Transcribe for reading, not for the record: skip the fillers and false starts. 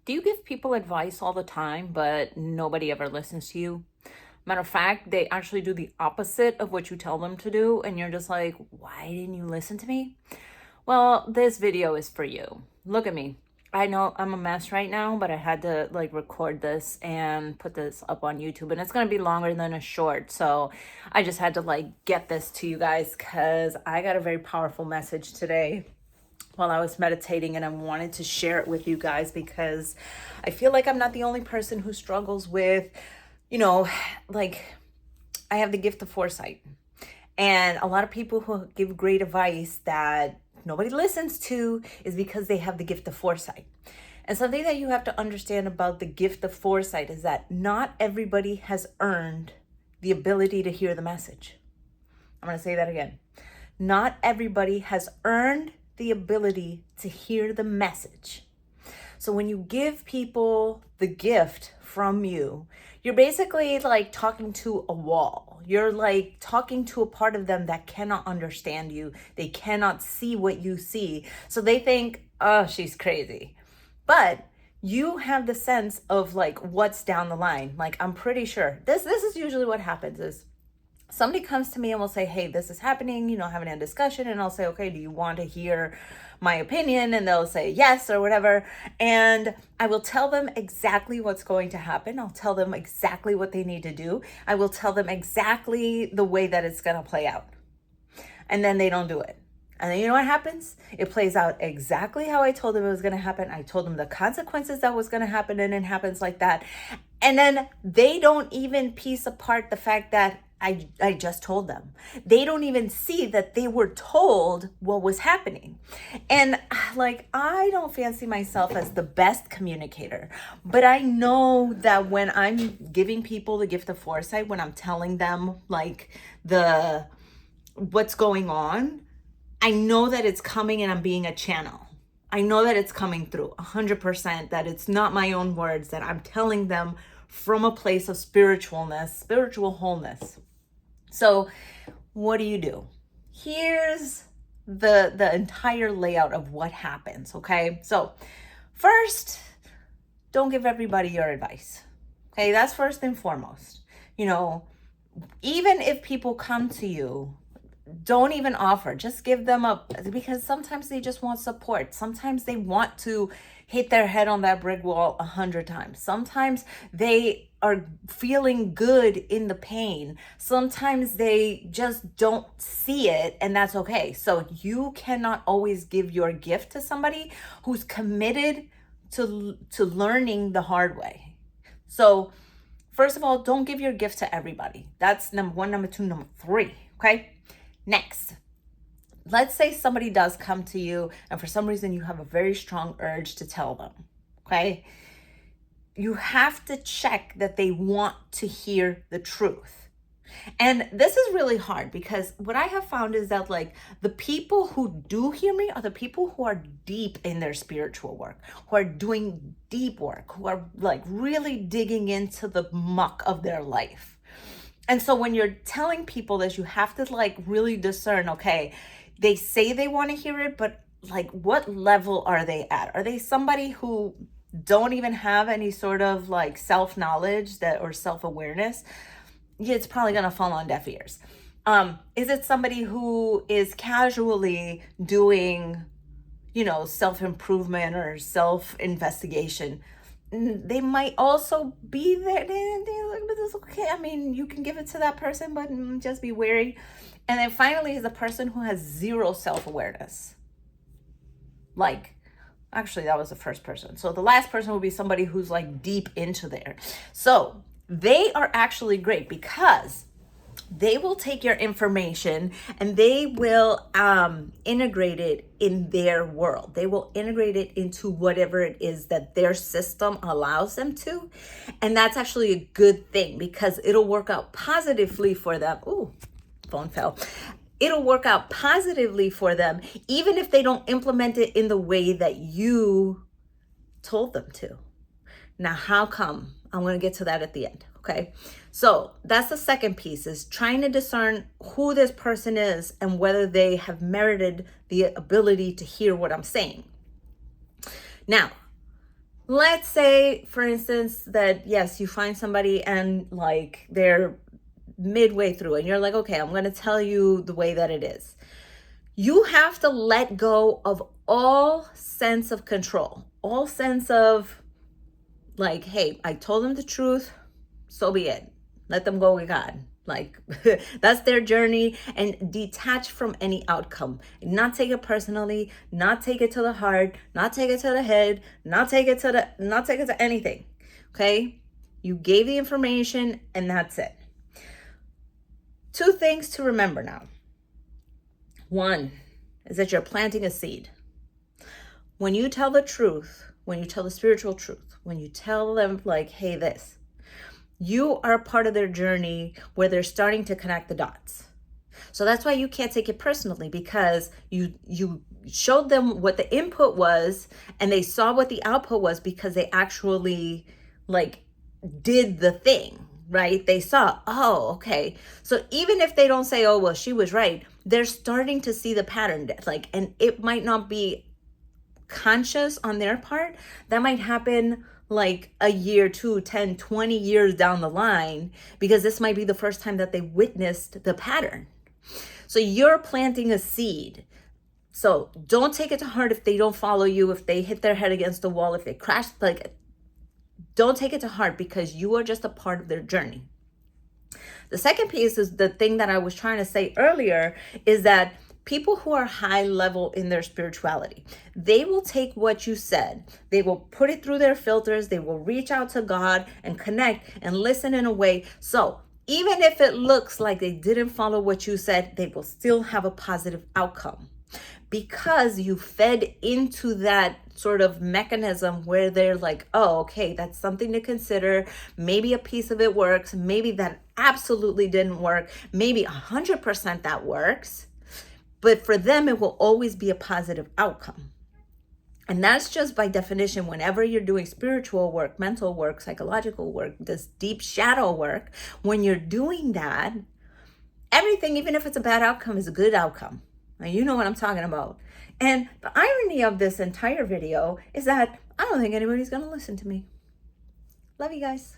Do you give people advice all the time, but nobody ever listens to you? Matter of fact, they actually do the opposite of what you tell them to do, and you're just like, why didn't you listen to me? Well, this video is for you. Look at me. I know I'm a mess right now, but I had to record this and put this up on YouTube, and it's going to be longer than a short. So I just had to get this to you guys because I got a very powerful message today while I was meditating, and I wanted to share it with you guys because I feel like I'm not the only person who struggles with, you know, like I have the gift of foresight. And a lot of people who give great advice that nobody listens to is because they have the gift of foresight. And something that you have to understand about the gift of foresight is that not everybody has earned the ability to hear the message. I'm going to say that again. Not everybody has earned the ability to hear the message. So when you give people the gift from you, you're basically talking to a wall. You're talking to a part of them that cannot understand you. They cannot see what you see. So they think, oh, she's crazy. But you have the sense of what's down the line. I'm pretty sure this is usually what happens is somebody comes to me and will say, hey, this is happening, having a discussion. And I'll say, okay, do you want to hear my opinion? And they'll say yes or whatever. And I will tell them exactly what's going to happen. I'll tell them exactly what they need to do. I will tell them exactly the way that it's going to play out. And then they don't do it. And then you know what happens? It plays out exactly how I told them it was going to happen. I told them the consequences that was going to happen, and it happens like that. And then they don't even piece apart the fact that I just told them. They don't even see that they were told what was happening. And I don't fancy myself as the best communicator, but I know that when I'm giving people the gift of foresight, when I'm telling them what's going on, I know that it's coming and I'm being a channel. I know that it's coming through 100%, that it's not my own words, that I'm telling them from a place of spiritual wholeness. So what do? Here's the entire layout of what happens, okay? So first, don't give everybody your advice, okay? That's first and foremost. Even if people come to you, don't even offer, just give them because sometimes they just want support. Sometimes they want to hit their head on that brick wall 100 times. Sometimes they are feeling good in the pain. Sometimes they just don't see it, and that's okay. So you cannot always give your gift to somebody who's committed to learning the hard way. So first of all, don't give your gift to everybody. That's number one. Number two, number three, okay? Next, let's say somebody does come to you and for some reason you have a very strong urge to tell them, okay? You have to check that they want to hear the truth. And this is really hard because what I have found is that the people who do hear me are the people who are deep in their spiritual work, who are doing deep work, who are really digging into the muck of their life. And so when you're telling people this, you have to really discern, okay, they say they want to hear it, but what level are they at? Are they somebody who don't even have any sort of self-knowledge or self-awareness? Yeah, it's probably going to fall on deaf ears. Is it somebody who is casually doing, self-improvement or self-investigation? They might also be there. Okay, I mean, you can give it to that person, but just be wary. And then finally is the person who has zero self-awareness. Actually, that was the first person. So the last person would be somebody who's deep into there. So they are actually great because they will take your information and they will integrate it in their world. They will integrate it into whatever it is that their system allows them to. And that's actually a good thing because it'll work out positively for them. Ooh, phone fell. It'll work out positively for them, even if they don't implement it in the way that you told them to. Now, how come? I'm going to get to that at the end. Okay, so that's the second piece, is trying to discern who this person is and whether they have merited the ability to hear what I'm saying. Now, Let's say, for instance, that yes, you find somebody and like they're midway through and you're like, okay, I'm going to tell you the way that it is. You have to let go of all sense of control, all sense of like, hey, I told them the truth, so be it. Let them go with God. Like, that's their journey, and detach from any outcome. Not take it personally, not take it to the heart, not take it to the head, not take it to anything. Okay? You gave the information and that's it. Two things to remember now. One is that you're planting a seed. When you tell the truth, when you tell the spiritual truth, when you tell them like, hey, this, you are part of their journey where they're starting to connect the dots. So that's why you can't take it personally, because you showed them what the input was and they saw what the output was because they actually like did the thing, right? They saw, oh, okay. So even if they don't say, oh, well, she was right, they're starting to see the pattern, like, and it might not be conscious on their part. That might happen like a year, 2, 10, 20 years down the line, because this might be the first time that they witnessed the pattern. So you're planting a seed. So don't take it to heart if they don't follow you, if they hit their head against the wall, if they crash, like, don't take it to heart, because you are just a part of their journey. The second piece is the thing that I was trying to say earlier, is that people who are high level in their spirituality, they will take what you said, they will put it through their filters, they will reach out to God and connect and listen in a way. So even if it looks like they didn't follow what you said, they will still have a positive outcome, because you fed into that sort of mechanism where they're like, oh, okay, that's something to consider. Maybe a piece of it works. Maybe that absolutely didn't work. Maybe 100% that works. But for them, it will always be a positive outcome. And that's just by definition, whenever you're doing spiritual work, mental work, psychological work, this deep shadow work, when you're doing that, everything, even if it's a bad outcome, is a good outcome. Now, you know what I'm talking about. And the irony of this entire video is that I don't think anybody's going to listen to me. Love you guys.